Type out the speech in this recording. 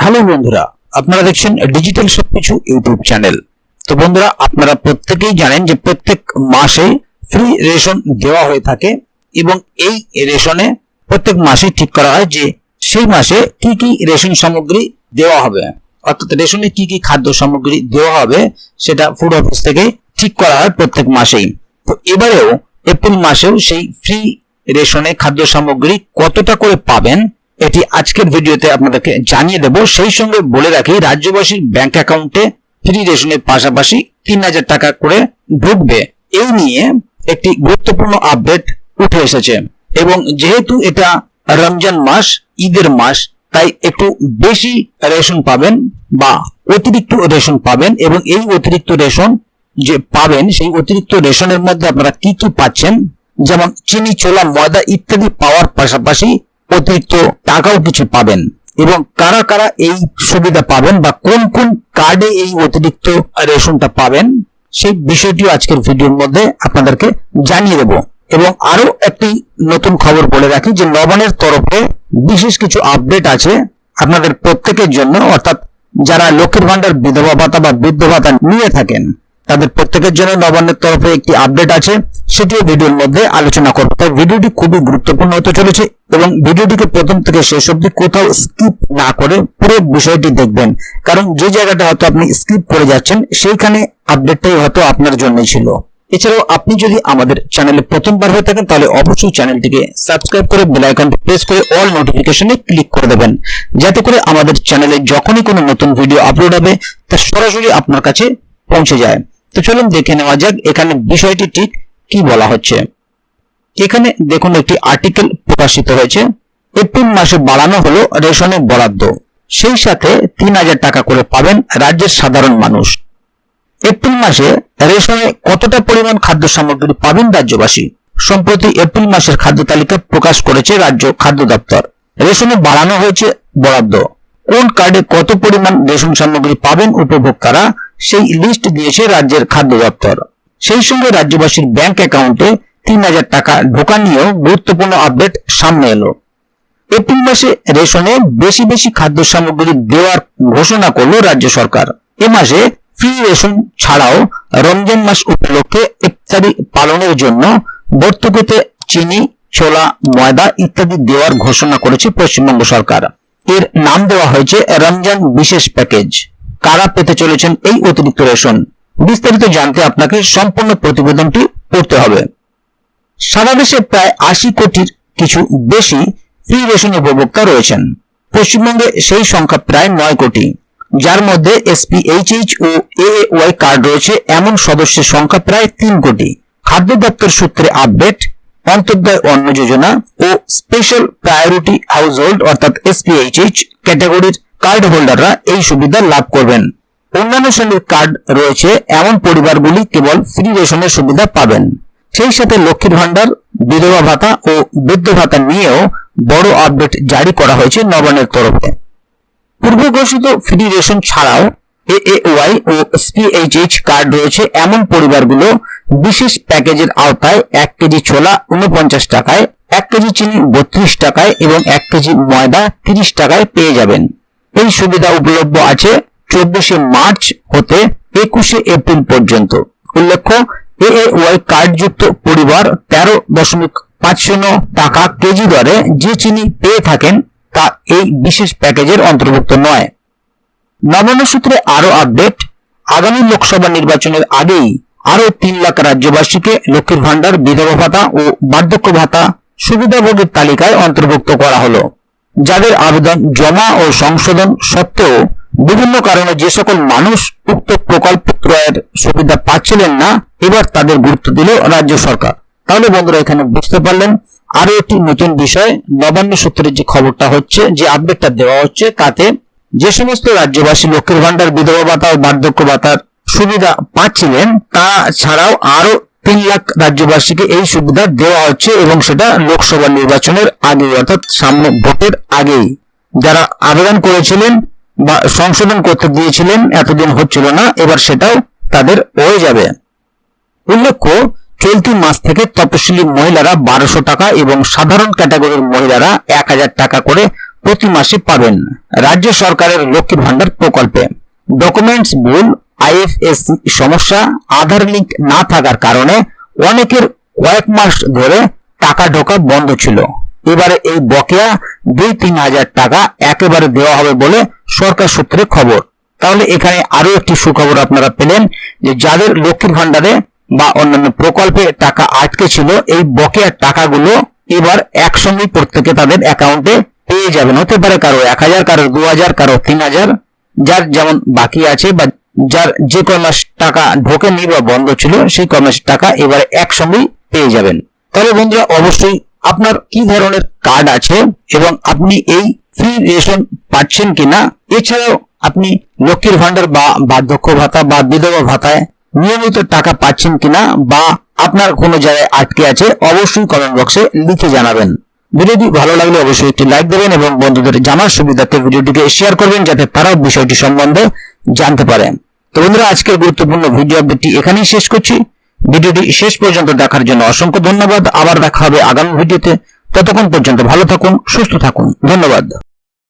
Hello বন্ধুরা, আপনারা দেখছেন ডিজিটাল সবকিছু ইউটিউব চ্যানেল। তো বন্ধুরা, আপনারা প্রত্যেকেই জানেন যে প্রত্যেক মাসে ফ্রি রেশন দেওয়া হয়ে থাকে এবং এই রেশনে প্রত্যেক মাসে ঠিক করা হয় যে সেই মাসে কি কি রেশন সামগ্রী দেওয়া হবে, অর্থাৎ রেশনে কি কি খাদ্য সামগ্রী দেওয়া হবে সেটা ফুড অফিস থেকে ঠিক করা হয় প্রত্যেক মাসেই। তো এবারেও এপ্রিল মাসেও সেই ফ্রি রেশনে খাদ্য সামগ্রী কতটা করে পাবেন এটি আজকের ভিডিওতে আপনাদেরকে জানিয়ে দেব। সেই সঙ্গে বলে রাখি, রাজ্যবাসীর ব্যাংক অ্যাকাউন্টে ফ্রি রেশনের পাশাপাশি 3000 টাকা করে ঢুকবে, এই নিয়ে একটি গুরুত্বপূর্ণ আপডেট উঠে এসেছে। এবং যেহেতু এটা রমজান মাস, ঈদের মাস, তাই একটু বেশি রেশন পাবেন বা অতিরিক্ত রেশন পাবেন। এবং এই অতিরিক্ত রেশন যে পাবেন, সেই অতিরিক্ত রেশনের মধ্যে আপনারা কি কি পাচ্ছেন, যেমন চিনি, ছোলা, ময়দা ইত্যাদি পাওয়ার পাশাপাশি অতিরিক্ত টাকাও কিছু পাবেন। এবং কারা কারা এই সুবিধা পাবেন বা কোন কোন কার্ডে এই অতিরিক্ত রেশনটা পাবেন, সেই বিষয়টিও আজকের ভিডিওর মধ্যে আপনাদেরকে জানিয়ে দেব। এবং আরো একটি নতুন খবর বলে রাখি যে নবান্নের তরফে বিশেষ কিছু আপডেট আছে আপনাদের প্রত্যেকের জন্য, অর্থাৎ যারা লক্ষ্মীর ভান্ডার, বিধবা ভাতা বা বৃদ্ধ ভাতা নিয়ে থাকেন তাদের প্রত্যেকের জন্য নবান্নের তরফে একটি আপডেট আছে, সেটিও ভিডিওর মধ্যে আলোচনা করব। তাই ভিডিওটি খুবই গুরুত্বপূর্ণ হতে চলেছে এবং ভিডিওটিকে প্রথম থেকে শেষ অবধি কোথাও স্কিপ না করে পুরো বিষয়টি দেখবেন, কারণ যে জায়গাটা হয়তো আপনি স্কিপ করে যাচ্ছেন সেইখানে আপডেটটাই হয়তো আপনার জন্য ছিল। এছাড়াও আপনি যদি আমাদের চ্যানেলে প্রথমবার হয়ে থাকেন তাহলে অবশ্যই চ্যানেলটিকে সাবস্ক্রাইব করে বেল আইকনটি প্রেস করে অল নোটিফিকেশনে ক্লিক করে দেবেন, যাতে করে আমাদের চ্যানেলে যখনই কোনো নতুন ভিডিও আপলোড হবে তা সরাসরি আপনার কাছে পৌঁছে যায়। তো চলুন দেখে নেওয়া যাক এখানে বিষয়টি ঠিক কি বলা হচ্ছে। এখানে দেখুন একটি আর্টিকেল প্রকাশিত হয়েছে। এপ্রিল মাসে বাড়ানো হলো রেশনের বরাদ্দ, সেই সাথে 3000 টাকা করে পাবেন রাজ্যের সাধারণ মানুষ। এপ্রিল মাসে রেশনে কতটা পরিমাণ খাদ্য সামগ্রী পাবেন রাজ্যবাসী? সম্প্রতি এপ্রিল মাসের খাদ্য তালিকা প্রকাশ করেছে রাজ্য খাদ্য দপ্তর। রেশনে বাড়ানো হয়েছে বরাদ্দ, কোন কার্ডে কত পরিমাণ রেশন সামগ্রী পাবেন উপভোক্তারা সেই লিস্ট দিয়েছে রাজ্যের খাদ্য দপ্তর। সেই সঙ্গে রাজ্যবাসীর ব্যাংক অ্যাকাউন্টে 3000 টাকা ঢোকা নিয়েও গুরুত্বপূর্ণ আপডেট সামনে এলো। এপ্রিল মাসে রেশনে বেশি বেশি খাদ্য সামগ্রী দেওয়ার ঘোষণা করলো রাজ্য সরকার। এ মাসে ফ্রি রেশন ছাড়াও রমজান মাস উপলক্ষে ইফতারি পালনের জন্য ভর্তুকিতে চিনি, ছোলা, ময়দা ইত্যাদি দেওয়ার ঘোষণা করেছে পশ্চিমবঙ্গ সরকার। এর নাম দেওয়া হয়েছে রমজান বিশেষ প্যাকেজ। কারা পেতে চলেছেন এই অতিরিক্ত রেশন, বিস্তারিত জানতে আপনাকে সম্পূর্ণ প্রতিবেদনটি পড়তে হবে। সারা দেশে প্রায় 80 কোটির কিছু বেশি ফ্রি রেশন উপভোক্তা রয়েছেন। পশ্চিমবঙ্গে সেই সংখ্যা প্রায় 9 কোটি, যার মধ্যে SPHH ও AAY কার্ড রয়েছে এমন সদস্যের সংখ্যা প্রায় 3 কোটি। খাদ্য দপ্তর সূত্রে আপডেট, অন্তর্দয় অন্ন যোজনা ও স্পেশাল প্রায়োরিটি হাউসহোল্ড অর্থাৎ SPHH ক্যাটাগরির কার্ড হোল্ডাররা এই সুবিধা লাভ করবেন। অন্যান্য শ্রেণীর কার্ড রয়েছে এমন পরিবারগুলি কেবল ফ্রি রেশনের সুবিধা পাবেন। সেই সাথে লক্ষ্মীর ভান্ডার, বিধবা ভাতা ও বৃদ্ধ ভাতা নিয়েও বড় আপডেট জারি করা হয়েছে নবান্নের তরফে। পূর্ব ঘোষিত ফ্রি রেশন ছাড়াও AAY ও SPHH কার্ড রয়েছে এমন পরিবারগুলো বিশেষ প্যাকেজের আওতায় 1 কেজি ছোলা 49 টাকায়, 1 কেজি চিনি 32 টাকায় এবং 1 কেজি ময়দা 30 টাকায় পেয়ে যাবেন। এই সুবিধা উপলব্ধ আছে 24 মার্চ হতে 21 এপ্রিল পর্যন্ত। উল্লেখ্য, AAY কার্ডযুক্ত পরিবার 13.50 টাকা কেজি দরে যে চিনি পেয়ে থাকেন তা এই বিশেষ প্যাকেজের অন্তর্ভুক্ত নয়। নবান্ন সূত্রে আরো আপডেট, আগামী লোকসভা নির্বাচনের আগেই আরো 3 লাখ রাজ্যবাসীকে লক্ষ্মীর ভান্ডার, বিধবা ভাতা ও বার্ধক্য ভাতা সুবিধাভোগীর তালিকায় অন্তর্ভুক্ত করা হলো। যাদের আবেদন জমা ও সংশোধন সত্ত্বেও বিভিন্ন কারণে যে সকল মানুষ উক্ত প্রকল্প ক্রয়ের সুবিধা পাচ্ছিলেন না, এবার তাদের গুরুত্ব দিল রাজ্য সরকার। তাহলে বন্ধুরা, এখানে বুঝতে পারলেন আরো একটি নতুন বিষয়। নবান্ন সূত্রে যে খবরটা হচ্ছে, যে আপডেটটা দেওয়া হচ্ছে, তাতে যে সমস্ত রাজ্যবাসী লক্ষ্মীর ভান্ডার, বিধবা ভাতা ও বার্ধক্য ভাতার সুবিধা পাচ্ছিলেন তা ছাড়াও আরো 3 লাখ রাজ্যবাসীকে এই সুবিধা দেওয়া হচ্ছে এবং সেটা লোকসভা নির্বাচনের আগে, অর্থাৎ সামনে ভোটের আগেই। যারা আবেদন করেছিলেন বা সংশোধন করতে দিয়েছিলেন, এতদিন হচ্ছিল না, এবার সেটাও তাদের হয়ে যাবে। উল্লেখ্য, চলতি মাস থেকে তপশিলি মহিলারা 1200 টাকা এবং সাধারণ ক্যাটাগরির মহিলারা 1000 টাকা করে প্রতি মাসে পাবেন রাজ্য সরকারের লক্ষ্মীর ভান্ডার প্রকল্পে। ডকুমেন্টস ভুল, আইএফএসসি সমস্যা, আধার লিঙ্ক না থাকার কারণে অনেকের কয়েক মাস ধরে টাকা ঢোকা বন্ধ ছিল। এবারে এই বকেয়া 2-3 হাজার টাকা একেবারে দেওয়া হবে বলে সরকার সূত্রে খবর। তাহলে এখানে আরো একটি সুখবর আপনারা পেলেন যে যাদের লক্ষ্মীর ভান্ডারে বা অন্যান্য প্রকল্পে টাকা আটকে ছিল, এই বকেয়া টাকাগুলো এবার একসঙ্গে প্রত্যেকে তাদের অ্যাকাউন্টে পেয়ে যাবেন। হতে পারে কারো 1000, কারো 2000, কারো 3000, যার যেমন বাকি আছে বা যার যে কয় মাস টাকা ঢোকেনি বা বন্ধ ছিল সেই কয় মাসের টাকা এবারে একসঙ্গেই পেয়ে যাবেন। তাহলে বন্ধুরা অবশ্যই আপনার কি ধরনের কার্ড আছে এবং আপনি এই ফ্রি রেশন পাচ্ছেন কিনা, এছাড়াও আপনি লক্ষ্মীর ভান্ডার বা বার্ধক্য ভাতা বা বিধবা ভাতায় নিয়মিত টাকা পাচ্ছেন কিনা বা আপনার কোনো জায়গায় আটকে আছে, অবশ্যই কমেন্ট বক্সে লিখে জানাবেন। ভিডিওটি ভালো লাগলে অবশ্যই একটি লাইক দেবেন এবং বন্ধুদের জানার সুবিধার্থে ভিডিওটিকে শেয়ার করবেন যাতে তারাও বিষয়টি সম্বন্ধে জানতে পারেন। তো বন্ধুরা আজকের গুরুত্বপূর্ণ ভিডিও আপডেটটি এখানেই শেষ করছি। ভিডিওটি শেষ পর্যন্ত দেখার জন্য অসংখ্য ধন্যবাদ। আবার দেখা হবে আগামী ভিডিওতে। ততক্ষণ পর্যন্ত ভালো থাকুন, সুস্থ থাকুন। ধন্যবাদ।